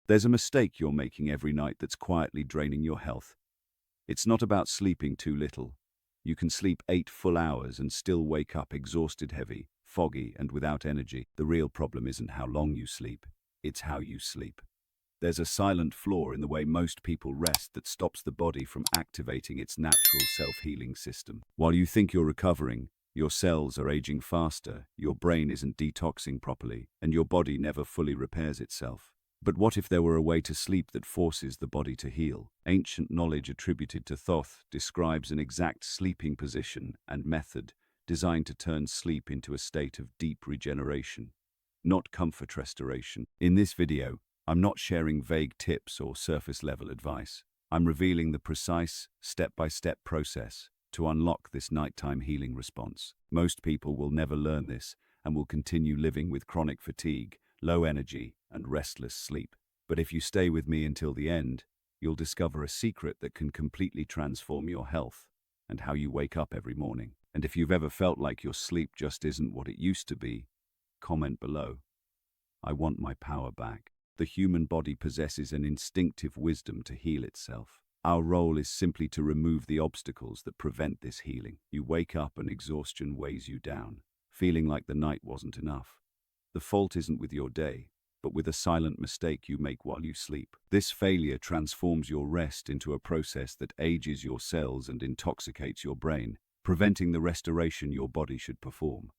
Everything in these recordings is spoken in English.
There's a mistake you're making every night that's quietly draining your health. It's not about sleeping too little. You can sleep 8 full hours and still wake up exhausted, heavy, foggy, and without energy. The real problem isn't how long you sleep, it's how you sleep. There's a silent flaw in the way most people rest that stops the body from activating its natural self-healing system. While you think you're recovering, your cells are aging faster, your brain isn't detoxing properly, and your body never fully repairs itself. But what if there were a way to sleep that forces the body to heal? Ancient knowledge attributed to Thoth describes an exact sleeping position and method designed to turn sleep into a state of deep regeneration, not comfort restoration. In this video, I'm not sharing vague tips or surface-level advice. I'm revealing the precise, step-by-step process to unlock this nighttime healing response. Most people will never learn this and will continue living with chronic fatigue, low energy, and restless sleep. But if you stay with me until the end, you'll discover a secret that can completely transform your health and how you wake up every morning. And if you've ever felt like your sleep just isn't what it used to be, comment below. I want my power back. The human body possesses an instinctive wisdom to heal itself. Our role is simply to remove the obstacles that prevent this healing. You wake up and exhaustion weighs you down, feeling like the night wasn't enough. The fault isn't with your day, but with a silent mistake you make while you sleep. This failure transforms your rest into a process that ages your cells and intoxicates your brain, preventing the restoration your body should perform.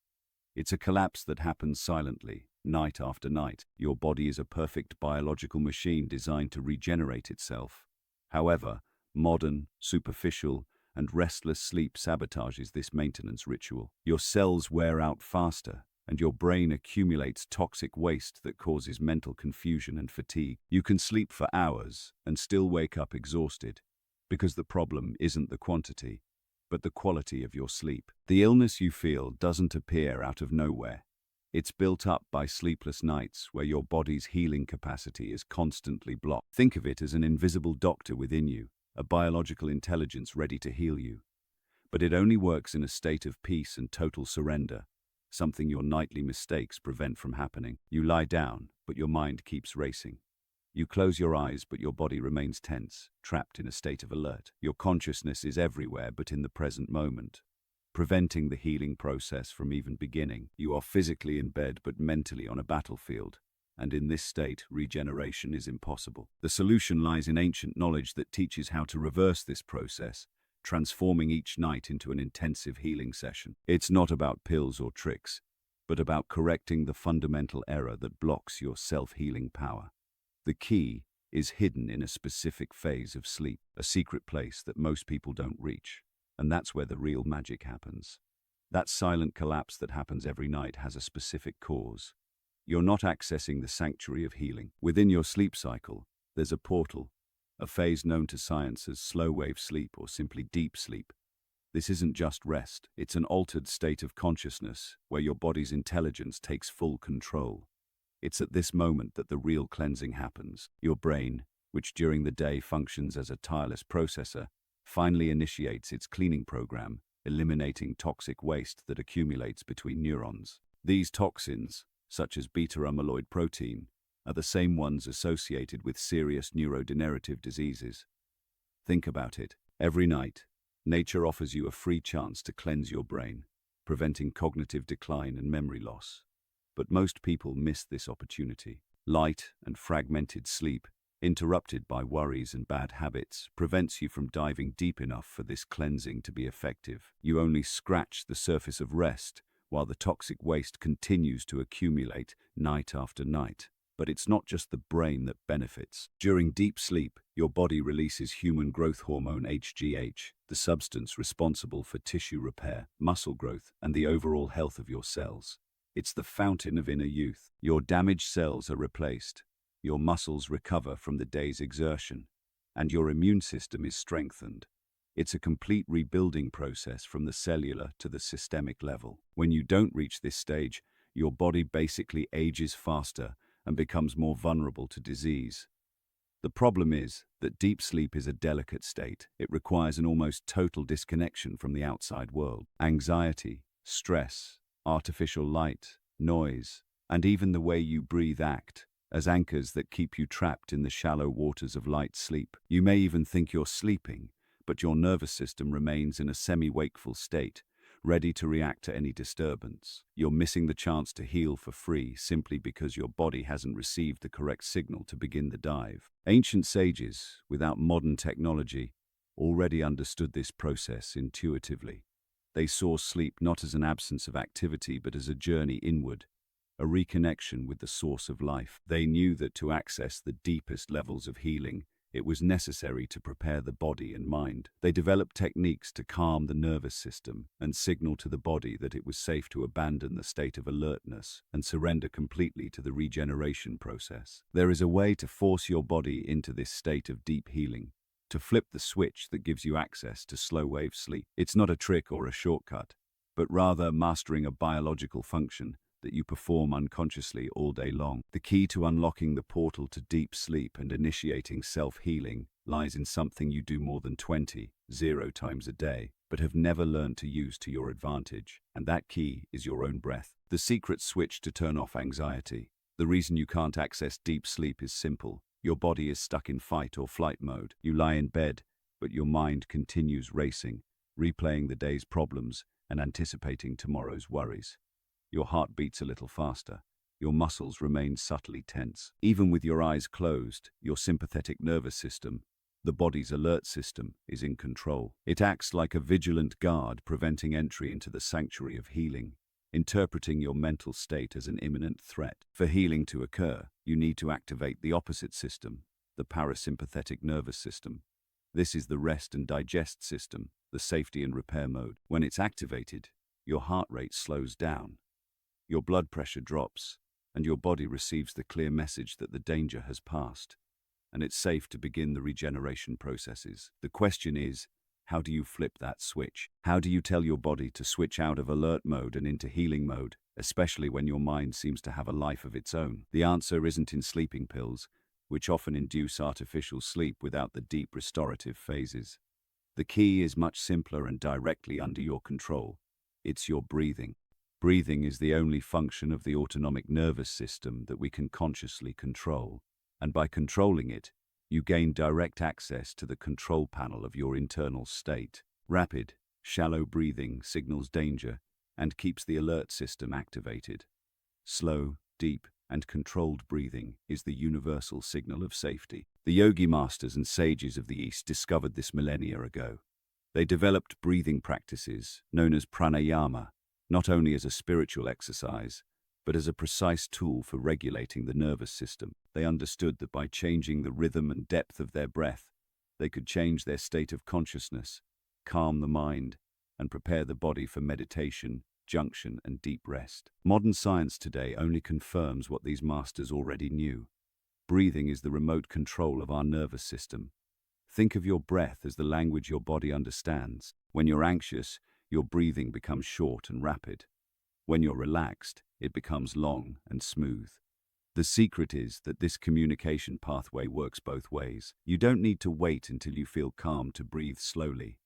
It's a collapse that happens silently, night after night. Your body is a perfect biological machine designed to regenerate itself. However, modern, superficial, and restless sleep sabotages this maintenance ritual. Your cells wear out faster, and your brain accumulates toxic waste that causes mental confusion and fatigue. You can sleep for hours and still wake up exhausted, because the problem isn't the quantity, but the quality of your sleep. The illness you feel doesn't appear out of nowhere. It's built up by sleepless nights where your body's healing capacity is constantly blocked. Think of it as an invisible doctor within you, a biological intelligence ready to heal you. But it only works in a state of peace and total surrender, something your nightly mistakes prevent from happening. You lie down, but your mind keeps racing. You close your eyes, but your body remains tense, trapped in a state of alert. Your consciousness is everywhere but in the present moment, preventing the healing process from even beginning. You are physically in bed but mentally on a battlefield, and in this state, regeneration is impossible. The solution lies in ancient knowledge that teaches how to reverse this process, transforming each night into an intensive healing session. It's not about pills or tricks, but about correcting the fundamental error that blocks your self-healing power. The key is hidden in a specific phase of sleep, a secret place that most people don't reach. And that's where the real magic happens. That silent collapse that happens every night has a specific cause. You're not accessing the sanctuary of healing. Within your sleep cycle, there's a portal, a phase known to science as slow-wave sleep or simply deep sleep. This isn't just rest, it's an altered state of consciousness where your body's intelligence takes full control. It's at this moment that the real cleansing happens. Your brain, which during the day functions as a tireless processor, finally initiates its cleaning program, eliminating toxic waste that accumulates between neurons. These toxins, such as beta-amyloid protein, are the same ones associated with serious neurodegenerative diseases. Think about it. Every night, nature offers you a free chance to cleanse your brain, preventing cognitive decline and memory loss. But most people miss this opportunity. Light and fragmented sleep, interrupted by worries and bad habits, prevents you from diving deep enough for this cleansing to be effective. You only scratch the surface of rest, while the toxic waste continues to accumulate night after night. But it's not just the brain that benefits. During deep sleep, your body releases human growth hormone HGH, the substance responsible for tissue repair, muscle growth, and the overall health of your cells. It's the fountain of inner youth. Your damaged cells are replaced, your muscles recover from the day's exertion, and your immune system is strengthened. It's a complete rebuilding process from the cellular to the systemic level. When you don't reach this stage, your body basically ages faster and becomes more vulnerable to disease. The problem is that deep sleep is a delicate state. It requires an almost total disconnection from the outside world. Anxiety, stress, artificial light, noise, and even the way you breathe act as anchors that keep you trapped in the shallow waters of light sleep. You may even think you're sleeping, but your nervous system remains in a semi-wakeful state, ready to react to any disturbance. You're missing the chance to heal for free simply because your body hasn't received the correct signal to begin the dive. Ancient sages, without modern technology, already understood this process intuitively. They saw sleep not as an absence of activity but as a journey inward, a reconnection with the source of life. They knew that to access the deepest levels of healing, it was necessary to prepare the body and mind. They developed techniques to calm the nervous system and signal to the body that it was safe to abandon the state of alertness and surrender completely to the regeneration process. There is a way to force your body into this state of deep healing, to flip the switch that gives you access to slow-wave sleep. It's not a trick or a shortcut, but rather mastering a biological function that you perform unconsciously all day long. The key to unlocking the portal to deep sleep and initiating self-healing lies in something you do more than 0 times a day, but have never learned to use to your advantage. And that key is your own breath. The secret switch to turn off anxiety. The reason you can't access deep sleep is simple. Your body is stuck in fight or flight mode. You lie in bed, but your mind continues racing, replaying the day's problems and anticipating tomorrow's worries. Your heart beats a little faster. Your muscles remain subtly tense. Even with your eyes closed, your sympathetic nervous system, the body's alert system, is in control. It acts like a vigilant guard, preventing entry into the sanctuary of healing, interpreting your mental state as an imminent threat. For healing to occur, you need to activate the opposite system, the parasympathetic nervous system. This is the rest and digest system, the safety and repair mode. When it's activated, your heart rate slows down. Your blood pressure drops, and your body receives the clear message that the danger has passed, and it's safe to begin the regeneration processes. The question is, how do you flip that switch? How do you tell your body to switch out of alert mode and into healing mode, especially when your mind seems to have a life of its own? The answer isn't in sleeping pills, which often induce artificial sleep without the deep restorative phases. The key is much simpler and directly under your control. It's your breathing. Breathing is the only function of the autonomic nervous system that we can consciously control, and by controlling it, you gain direct access to the control panel of your internal state. Rapid, shallow breathing signals danger and keeps the alert system activated. Slow, deep, and controlled breathing is the universal signal of safety. The yogi masters and sages of the East discovered this millennia ago. They developed breathing practices known as pranayama, not only as a spiritual exercise, but as a precise tool for regulating the nervous system. They understood that by changing the rhythm and depth of their breath, they could change their state of consciousness, calm the mind, and prepare the body for meditation, junction, and deep rest. Modern science today only confirms what these masters already knew. Breathing is the remote control of our nervous system. Think of your breath as the language your body understands. When you're anxious, your breathing becomes short and rapid. When you're relaxed, it becomes long and smooth. The secret is that this communication pathway works both ways. You don't need to wait until you feel calm to breathe slowly.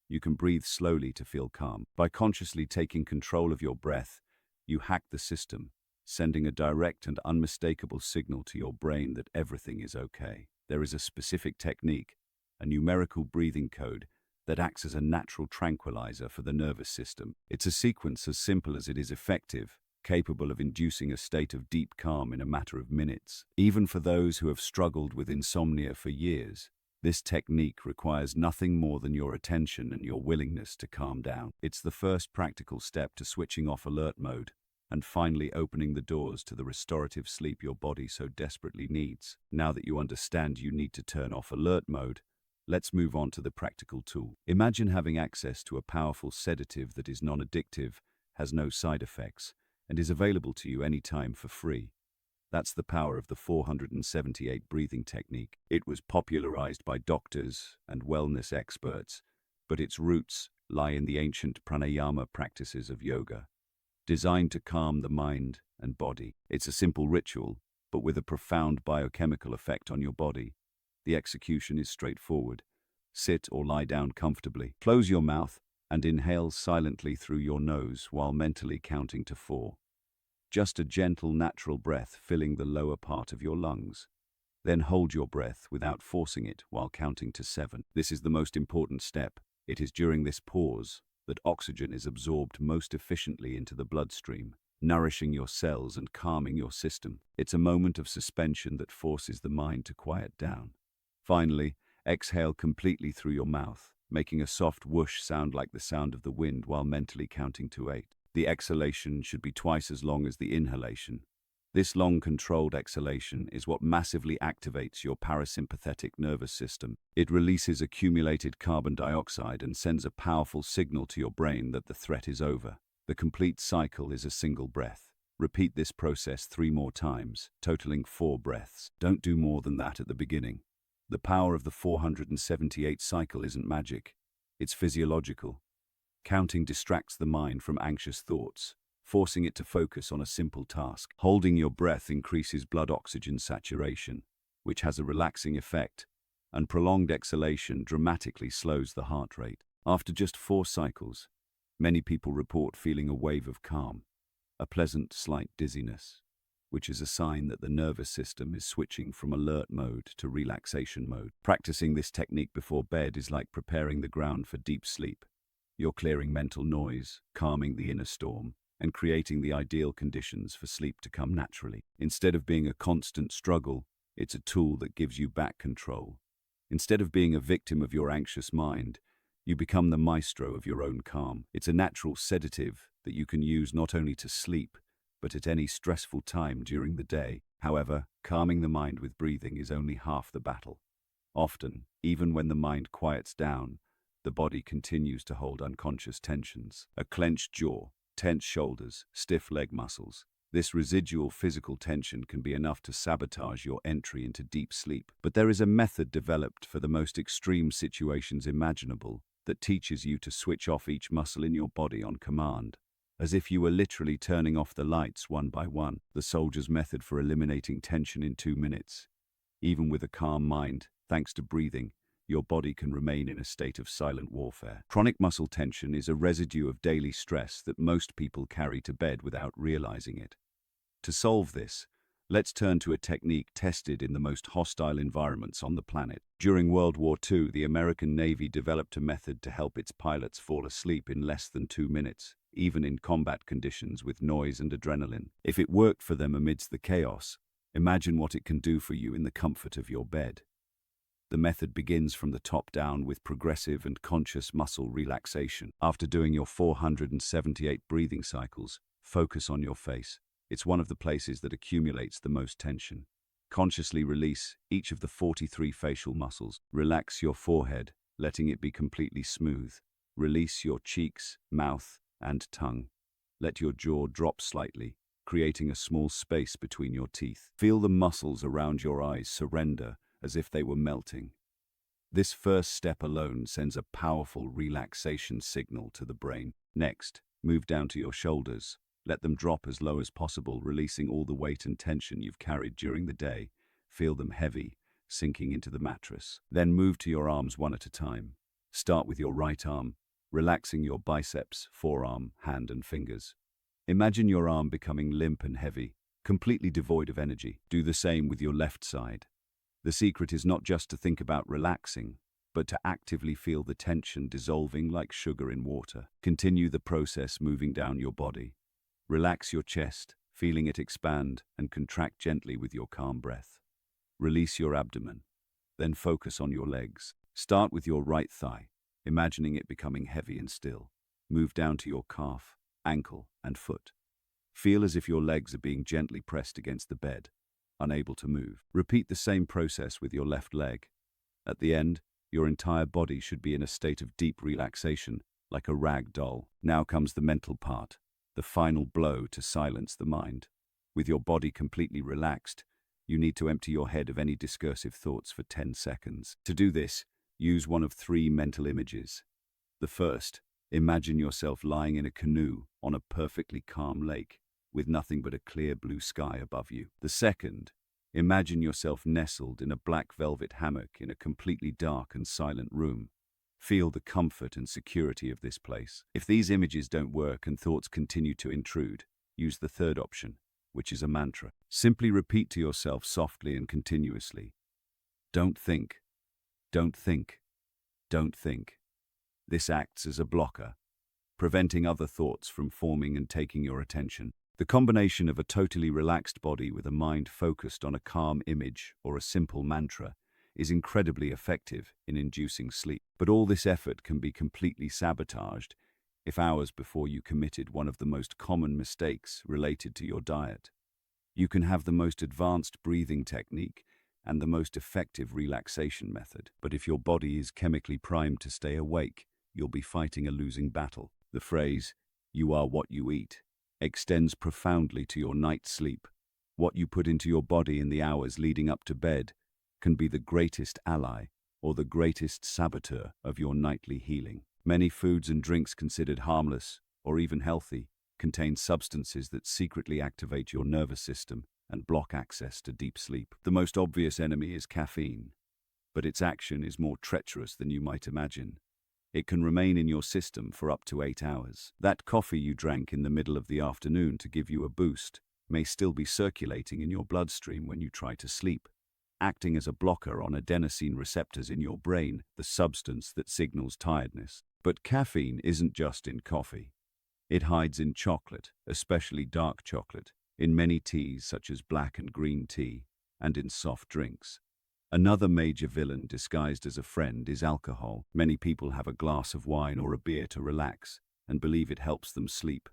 You can breathe slowly to feel calm. By consciously taking control of your breath, you hack the system, sending a direct and unmistakable signal to your brain that everything is okay. There is a specific technique, a numerical breathing code, that acts as a natural tranquilizer for the nervous system. It's a sequence as simple as it is effective, capable of inducing a state of deep calm in a matter of minutes. Even for those who have struggled with insomnia for years, this technique requires nothing more than your attention and your willingness to calm down. It's the first practical step to switching off alert mode and finally opening the doors to the restorative sleep your body so desperately needs. Now that you understand you need to turn off alert mode, let's move on to the practical tool. Imagine having access to a powerful sedative that is non-addictive, has no side effects, and is available to you anytime for free. That's the power of the 478 breathing technique. It was popularized by doctors and wellness experts, but its roots lie in the ancient pranayama practices of yoga, designed to calm the mind and body. It's a simple ritual, but with a profound biochemical effect on your body. The execution is straightforward. Sit or lie down comfortably. Close your mouth and inhale silently through your nose while mentally counting to 4. just a gentle, natural breath filling the lower part of your lungs. Then hold your breath without forcing it while counting to 7. This is the most important step. It is during this pause that oxygen is absorbed most efficiently into the bloodstream, nourishing your cells and calming your system. It's a moment of suspension that forces the mind to quiet down. Finally, exhale completely through your mouth, making a soft whoosh sound like the sound of the wind while mentally counting to 8. The exhalation should be twice as long as the inhalation. This long, controlled exhalation is what massively activates your parasympathetic nervous system. It releases accumulated carbon dioxide and sends a powerful signal to your brain that the threat is over. The complete cycle is a single breath. Repeat this process 3 more times, totaling 4 breaths. Don't do more than that at the beginning. The power of the 478 cycle isn't magic. It's physiological. Counting distracts the mind from anxious thoughts, forcing it to focus on a simple task. Holding your breath increases blood oxygen saturation, which has a relaxing effect, and prolonged exhalation dramatically slows the heart rate. After just 4 cycles, many people report feeling a wave of calm, a pleasant, slight dizziness, which is a sign that the nervous system is switching from alert mode to relaxation mode. Practicing this technique before bed is like preparing the ground for deep sleep. You're clearing mental noise, calming the inner storm, and creating the ideal conditions for sleep to come naturally. Instead of being a constant struggle, it's a tool that gives you back control. Instead of being a victim of your anxious mind, you become the maestro of your own calm. It's a natural sedative that you can use not only to sleep, but at any stressful time during the day. However, calming the mind with breathing is only half the battle. Often, even when the mind quiets down, the body continues to hold unconscious tensions. A clenched jaw, tense shoulders, stiff leg muscles. This residual physical tension can be enough to sabotage your entry into deep sleep. But there is a method developed for the most extreme situations imaginable that teaches you to switch off each muscle in your body on command, as if you were literally turning off the lights one by one. The soldier's method for eliminating tension in 2 minutes. Even with a calm mind, thanks to breathing, your body can remain in a state of silent warfare. Chronic muscle tension is a residue of daily stress that most people carry to bed without realizing it. To solve this, let's turn to a technique tested in the most hostile environments on the planet. During World War II, the American Navy developed a method to help its pilots fall asleep in less than 2 minutes, even in combat conditions with noise and adrenaline. If it worked for them amidst the chaos, imagine what it can do for you in the comfort of your bed. The method begins from the top down with progressive and conscious muscle relaxation. After doing your 478 breathing cycles, focus on your face. It's one of the places that accumulates the most tension. Consciously release each of the 43 facial muscles. Relax your forehead, letting it be completely smooth. Release your cheeks, mouth, and tongue. Let your jaw drop slightly, creating a small space between your teeth. Feel the muscles around your eyes surrender as if they were melting. This first step alone sends a powerful relaxation signal to the brain. Next, move down to your shoulders. Let them drop as low as possible, releasing all the weight and tension you've carried during the day. Feel them heavy, sinking into the mattress. Then move to your arms one at a time. Start with your right arm, relaxing your biceps, forearm, hand, and fingers. Imagine your arm becoming limp and heavy, completely devoid of energy. Do the same with your left side. The secret is not just to think about relaxing, but to actively feel the tension dissolving like sugar in water. Continue the process moving down your body. Relax your chest, feeling it expand and contract gently with your calm breath. Release your abdomen, then focus on your legs. Start with your right thigh, imagining it becoming heavy and still. Move down to your calf, ankle, and foot. Feel as if your legs are being gently pressed against the bed, unable to move. Repeat the same process with your left leg. At the end, your entire body should be in a state of deep relaxation, like a rag doll. Now comes the mental part, the final blow to silence the mind. With your body completely relaxed, you need to empty your head of any discursive thoughts for 10 seconds. To do this, use one of 3 mental images. The first, imagine yourself lying in a canoe on a perfectly calm lake, with nothing but a clear blue sky above you. The second, imagine yourself nestled in a black velvet hammock in a completely dark and silent room. Feel the comfort and security of this place. If these images don't work and thoughts continue to intrude, use the third option, which is a mantra. Simply repeat to yourself softly and continuously, "Don't think, don't think, don't think." This acts as a blocker, preventing other thoughts from forming and taking your attention. The combination of a totally relaxed body with a mind focused on a calm image or a simple mantra is incredibly effective in inducing sleep. But all this effort can be completely sabotaged if hours before you committed one of the most common mistakes related to your diet. You can have the most advanced breathing technique and the most effective relaxation method, but if your body is chemically primed to stay awake, you'll be fighting a losing battle. The phrase, "You are what you eat," extends profoundly to your night's sleep. What you put into your body in the hours leading up to bed can be the greatest ally or the greatest saboteur of your nightly healing. Many foods and drinks considered harmless or even healthy contain substances that secretly activate your nervous system and block access to deep sleep. The most obvious enemy is caffeine, but its action is more treacherous than you might imagine. It can remain in your system for up to 8 hours. That coffee you drank in the middle of the afternoon to give you a boost may still be circulating in your bloodstream when you try to sleep, acting as a blocker on adenosine receptors in your brain, the substance that signals tiredness. But caffeine isn't just in coffee. It hides in chocolate, especially dark chocolate, in many teas such as black and green tea, and in soft drinks. Another major villain disguised as a friend is alcohol. Many people have a glass of wine or a beer to relax and believe it helps them sleep.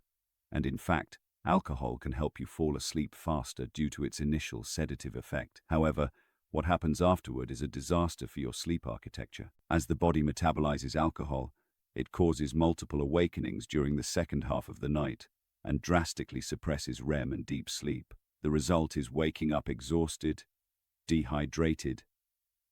And in fact, alcohol can help you fall asleep faster due to its initial sedative effect. However, what happens afterward is a disaster for your sleep architecture. As the body metabolizes alcohol, it causes multiple awakenings during the second half of the night and drastically suppresses REM and deep sleep. The result is waking up exhausted, dehydrated,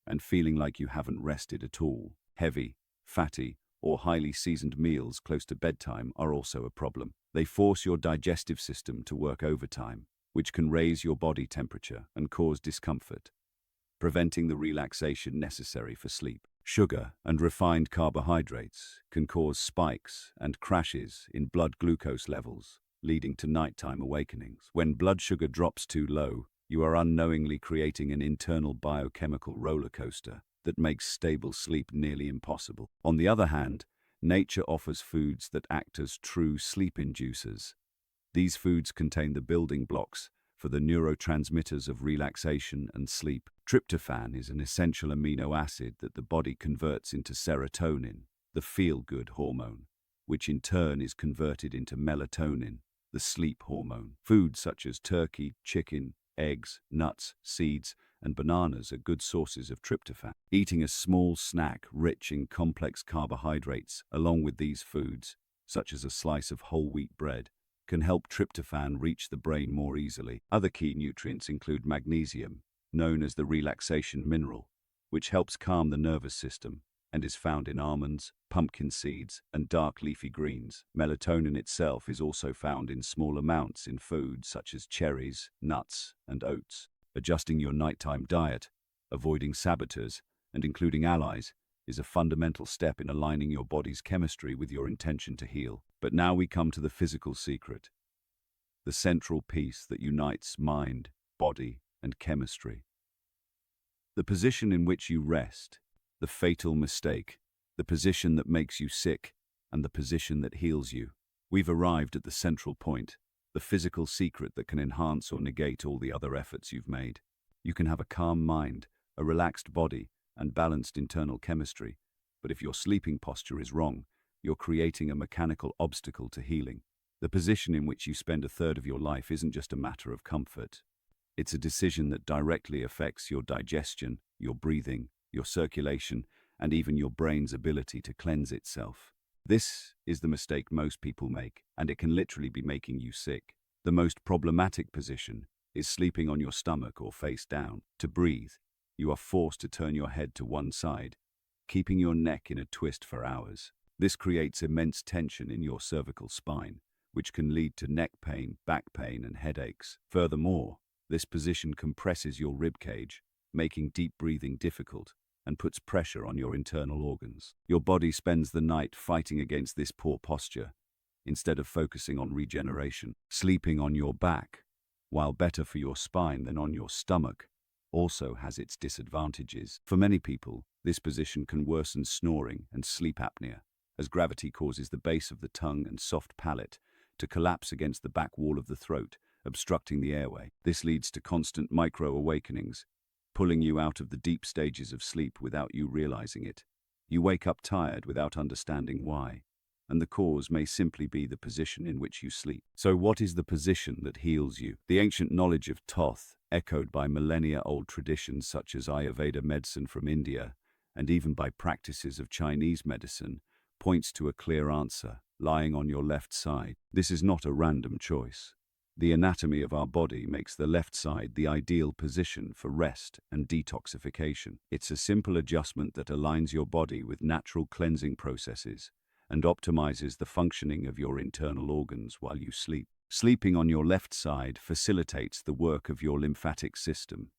and feeling like you haven't rested at all. Heavy, fatty, or highly seasoned meals close to bedtime are also a problem. They force your digestive system to work overtime, which can raise your body temperature and cause discomfort, preventing the relaxation necessary for sleep. Sugar and refined carbohydrates can cause spikes and crashes in blood glucose levels, leading to nighttime awakenings. When blood sugar drops too low, you are unknowingly creating an internal biochemical roller coaster that makes stable sleep nearly impossible. On the other hand, nature offers foods that act as true sleep inducers. These foods contain the building blocks for the neurotransmitters of relaxation and sleep. Tryptophan is an essential amino acid that the body converts into serotonin, the feel-good hormone, which in turn is converted into melatonin, the sleep hormone. Foods such as turkey, chicken, eggs, nuts, seeds, and bananas are good sources of tryptophan. Eating a small snack rich in complex carbohydrates along with these foods, such as a slice of whole wheat bread, can help tryptophan reach the brain more easily. Other key nutrients include magnesium, known as the relaxation mineral, which helps calm the nervous system and is found in almonds, pumpkin seeds, and dark leafy greens. Melatonin itself is also found in small amounts in foods such as cherries, nuts, and oats. Adjusting your nighttime diet, avoiding saboteurs, and including allies is a fundamental step in aligning your body's chemistry with your intention to heal. But now we come to the physical secret, the central piece that unites mind, body, and chemistry. The position in which you rest, the fatal mistake, the position that makes you sick, and the position that heals you. We've arrived at the central point, the physical secret that can enhance or negate all the other efforts you've made. You can have a calm mind, a relaxed body, and balanced internal chemistry, but if your sleeping posture is wrong, you're creating a mechanical obstacle to healing. The position in which you spend a third of your life isn't just a matter of comfort. It's a decision that directly affects your digestion, your breathing, your circulation, and even your brain's ability to cleanse itself. This is the mistake most people make, and it can literally be making you sick. The most problematic position is sleeping on your stomach or face down. To breathe, you are forced to turn your head to one side, keeping your neck in a twist for hours. This creates immense tension in your cervical spine, which can lead to neck pain, back pain, and headaches. Furthermore, this position compresses your rib cage, making deep breathing difficult, and puts pressure on your internal organs. Your body spends the night fighting against this poor posture, instead of focusing on regeneration. Sleeping on your back, while better for your spine than on your stomach, also has its disadvantages. For many people, this position can worsen snoring and sleep apnea, as gravity causes the base of the tongue and soft palate to collapse against the back wall of the throat, obstructing the airway. This leads to constant micro-awakenings, pulling you out of the deep stages of sleep without you realizing it. You wake up tired without understanding why, and the cause may simply be the position in which you sleep. So what is the position that heals you? The ancient knowledge of Thoth, echoed by millennia-old traditions such as Ayurveda medicine from India, and even by practices of Chinese medicine, points to a clear answer: lying on your left side. This is not a random choice. The anatomy of our body makes the left side the ideal position for rest and detoxification. It's a simple adjustment that aligns your body with natural cleansing processes and optimizes the functioning of your internal organs while you sleep. Sleeping on your left side facilitates the work of your lymphatic system.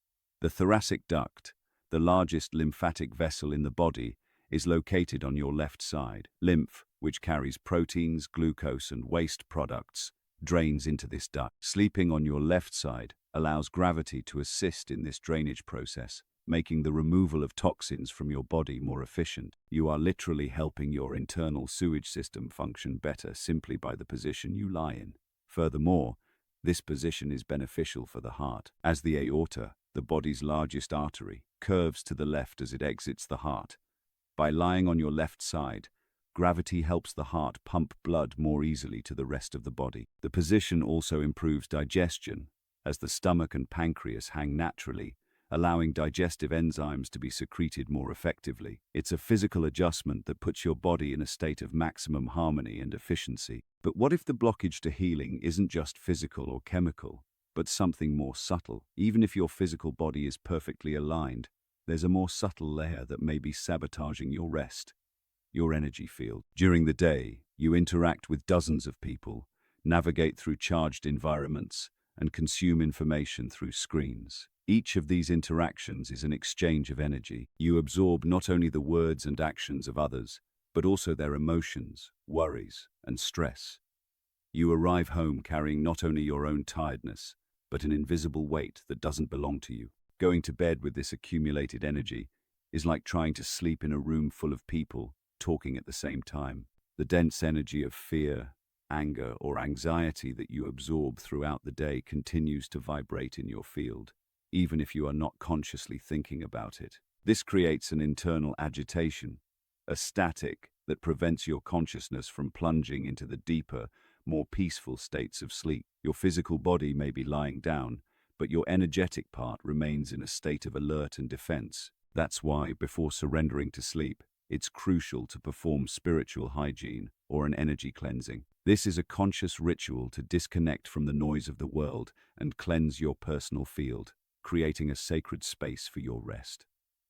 The thoracic duct, the largest lymphatic vessel in the body, is located on your left side. Lymph, which carries proteins, glucose, and waste products, drains into this duct. Sleeping on your left side allows gravity to assist in this drainage process, making the removal of toxins from your body more efficient. You are literally helping your internal sewage system function better simply by the position you lie in. Furthermore, this position is beneficial for the heart, as the aorta, the body's largest artery, curves to the left as it exits the heart. By lying on your left side, gravity helps the heart pump blood more easily to the rest of the body. The position also improves digestion, as the stomach and pancreas hang naturally, allowing digestive enzymes to be secreted more effectively. It's a physical adjustment that puts your body in a state of maximum harmony and efficiency. But what if the blockage to healing isn't just physical or chemical, but something more subtle? Even if your physical body is perfectly aligned, there's a more subtle layer that may be sabotaging your rest, your energy field. During the day, you interact with dozens of people, navigate through charged environments, and consume information through screens. Each of these interactions is an exchange of energy. You absorb not only the words and actions of others, but also their emotions, worries, and stress. You arrive home carrying not only your own tiredness, but an invisible weight that doesn't belong to you. Going to bed with this accumulated energy is like trying to sleep in a room full of people talking at the same time. The dense energy of fear, anger, or anxiety that you absorb throughout the day continues to vibrate in your field, even if you are not consciously thinking about it. This creates an internal agitation, a static that prevents your consciousness from plunging into the deeper, more peaceful states of sleep. Your physical body may be lying down, but your energetic part remains in a state of alert and defense. That's why, before surrendering to sleep, it's crucial to perform spiritual hygiene or an energy cleansing. This is a conscious ritual to disconnect from the noise of the world and cleanse your personal field, creating a sacred space for your rest.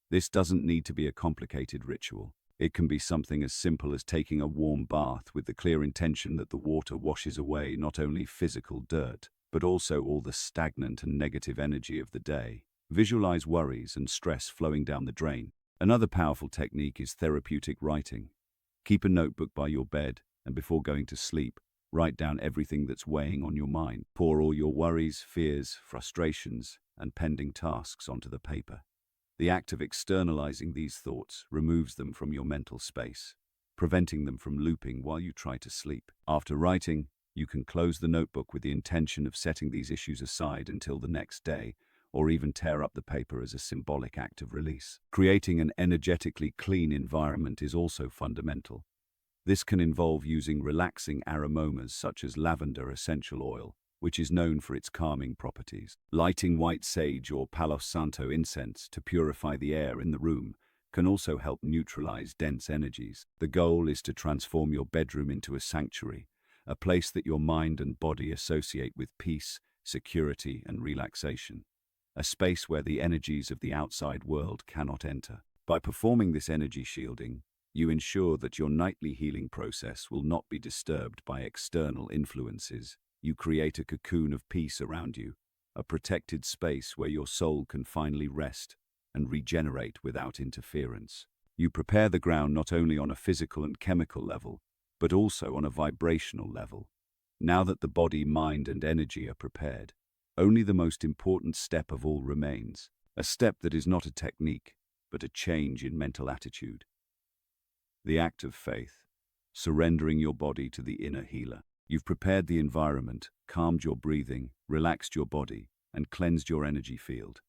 This doesn't need to be a complicated ritual. It can be something as simple as taking a warm bath with the clear intention that the water washes away not only physical dirt, but also all the stagnant and negative energy of the day. Visualize worries and stress flowing down the drain. Another powerful technique is therapeutic writing. Keep a notebook by your bed, and before going to sleep, write down everything that's weighing on your mind. Pour all your worries, fears, frustrations, and pending tasks onto the paper. The act of externalizing these thoughts removes them from your mental space, preventing them from looping while you try to sleep. After writing, you can close the notebook with the intention of setting these issues aside until the next day, or even tear up the paper as a symbolic act of release. Creating an energetically clean environment is also fundamental. This can involve using relaxing aromas such as lavender essential oil, which is known for its calming properties. Lighting white sage or Palo Santo incense to purify the air in the room can also help neutralize dense energies. The goal is to transform your bedroom into a sanctuary, a place that your mind and body associate with peace, security, and relaxation. A space where the energies of the outside world cannot enter. By performing this energy shielding, you ensure that your nightly healing process will not be disturbed by external influences. You create a cocoon of peace around you, a protected space where your soul can finally rest and regenerate without interference. You prepare the ground not only on a physical and chemical level, but also on a vibrational level. Now that the body, mind, and energy are prepared, only the most important step of all remains, a step that is not a technique, but a change in mental attitude. The act of faith, surrendering your body to the inner healer. You've prepared the environment, calmed your breathing, relaxed your body, and cleansed your energy field.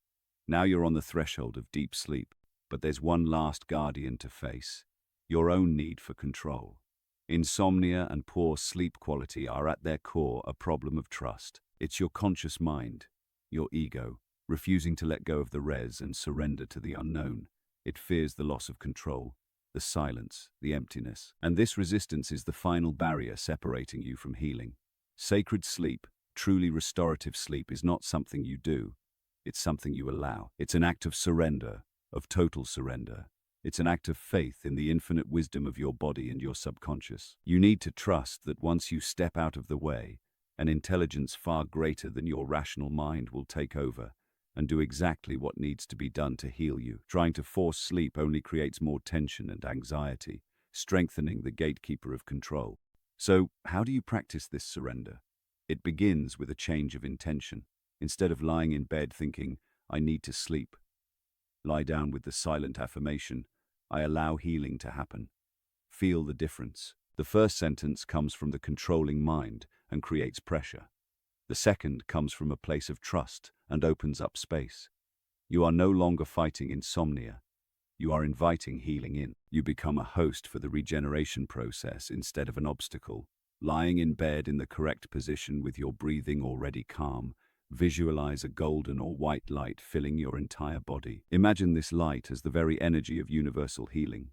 Now you're on the threshold of deep sleep, but there's one last guardian to face: your own need for control. Insomnia and poor sleep quality are at their core a problem of trust. It's your conscious mind, your ego, refusing to let go of the res and surrender to the unknown. It fears the loss of control, the silence, the emptiness. And this resistance is the final barrier separating you from healing. Sacred sleep, truly restorative sleep, is not something you do. It's something you allow. It's an act of surrender, of total surrender. It's an act of faith in the infinite wisdom of your body and your subconscious. You need to trust that once you step out of the way, an intelligence far greater than your rational mind will take over and do exactly what needs to be done to heal you. Trying to force sleep only creates more tension and anxiety, strengthening the gatekeeper of control. So, how do you practice this surrender? It begins with a change of intention. Instead of lying in bed thinking, "I need to sleep," lie down with the silent affirmation, "I allow healing to happen." Feel the difference. The first sentence comes from the controlling mind and creates pressure. The second comes from a place of trust and opens up space. You are no longer fighting insomnia. You are inviting healing in. You become a host for the regeneration process instead of an obstacle. Lying in bed in the correct position with your breathing already calm, visualize a golden or white light filling your entire body. Imagine this light as the very energy of universal healing.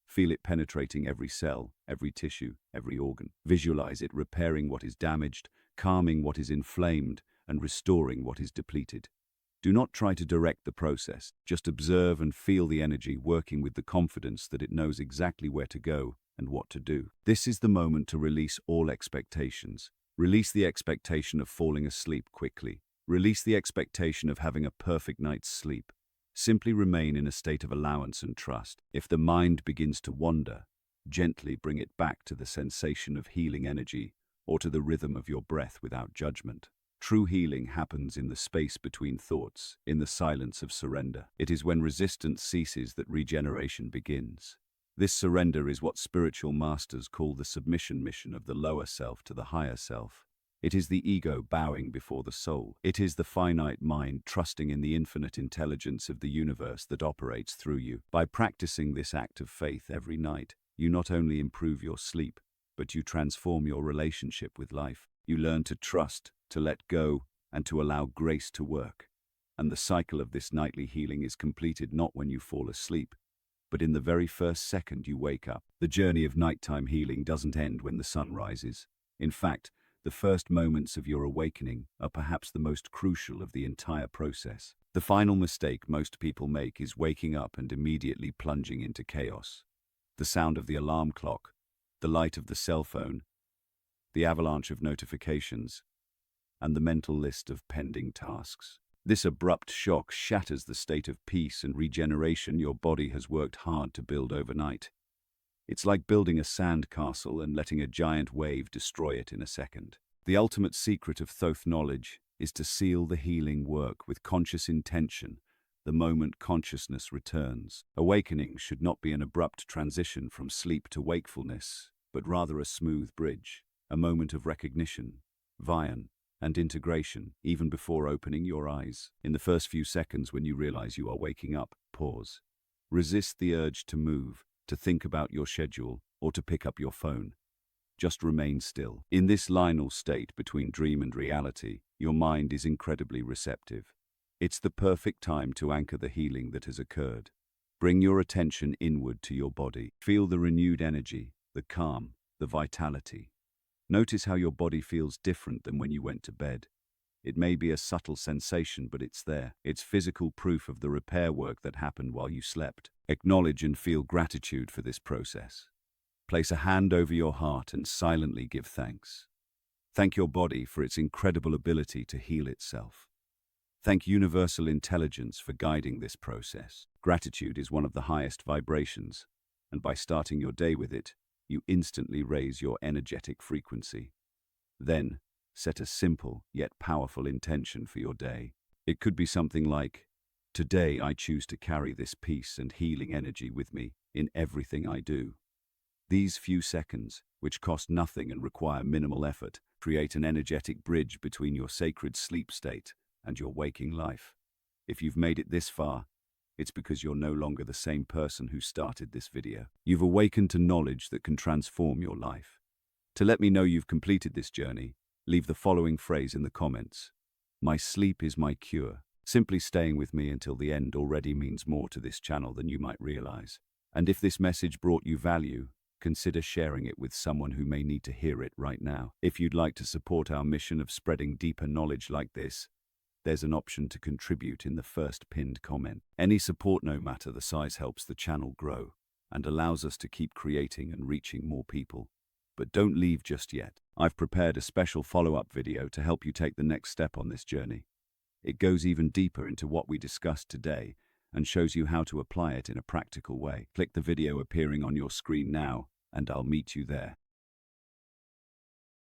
Feel it penetrating every cell, every tissue, every organ. Visualize it repairing what is damaged, calming what is inflamed, and restoring what is depleted. Do not try to direct the process. Just observe and feel the energy working with the confidence that it knows exactly where to go and what to do. This is the moment to release all expectations. Release the expectation of falling asleep quickly. Release the expectation of having a perfect night's sleep. Simply remain in a state of allowance and trust. If the mind begins to wander, gently bring it back to the sensation of healing energy or to the rhythm of your breath without judgment. True healing happens in the space between thoughts, in the silence of surrender. It is when resistance ceases that regeneration begins. This surrender is what spiritual masters call the submission mission of the lower self to the higher self. It is the ego bowing before the soul. It is the finite mind trusting in the infinite intelligence of the universe that operates through you. By practicing this act of faith every night, you not only improve your sleep, but you transform your relationship with life. You learn to trust, to let go, and to allow grace to work. And the cycle of this nightly healing is completed not when you fall asleep, but in the very first second you wake up. The journey of nighttime healing doesn't end when the sun rises. In fact, the first moments of your awakening are perhaps the most crucial of the entire process. The final mistake most people make is waking up and immediately plunging into chaos. The sound of the alarm clock, the light of the cell phone, the avalanche of notifications, and the mental list of pending tasks. This abrupt shock shatters the state of peace and regeneration your body has worked hard to build overnight. It's like building a sand castle and letting a giant wave destroy it in a second. The ultimate secret of Thoth knowledge is to seal the healing work with conscious intention the moment consciousness returns. Awakening should not be an abrupt transition from sleep to wakefulness, but rather a smooth bridge, a moment of recognition, vision, and integration, even before opening your eyes. In the first few seconds when you realize you are waking up, pause. Resist the urge to move, to think about your schedule, or to pick up your phone. Just remain still. In this liminal state between dream and reality, your mind is incredibly receptive. It's the perfect time to anchor the healing that has occurred. Bring your attention inward to your body. Feel the renewed energy, the calm, the vitality. Notice how your body feels different than when you went to bed. It may be a subtle sensation, but it's there. It's physical proof of the repair work that happened while you slept. Acknowledge and feel gratitude for this process. Place a hand over your heart and silently give thanks. Thank your body for its incredible ability to heal itself. Thank universal intelligence for guiding this process. Gratitude is one of the highest vibrations, and by starting your day with it, you instantly raise your energetic frequency. Then, set a simple yet powerful intention for your day. It could be something like, "Today I choose to carry this peace and healing energy with me in everything I do." These few seconds, which cost nothing and require minimal effort, create an energetic bridge between your sacred sleep state and your waking life. If you've made it this far, it's because you're no longer the same person who started this video. You've awakened to knowledge that can transform your life. To let me know you've completed this journey, leave the following phrase in the comments: "My sleep is my cure." Simply staying with me until the end already means more to this channel than you might realize. And if this message brought you value, consider sharing it with someone who may need to hear it right now. If you'd like to support our mission of spreading deeper knowledge like this, there's an option to contribute in the first pinned comment. Any support, no matter the size, helps the channel grow and allows us to keep creating and reaching more people. But don't leave just yet. I've prepared a special follow-up video to help you take the next step on this journey. It goes even deeper into what we discussed today and shows you how to apply it in a practical way. Click the video appearing on your screen now, and I'll meet you there.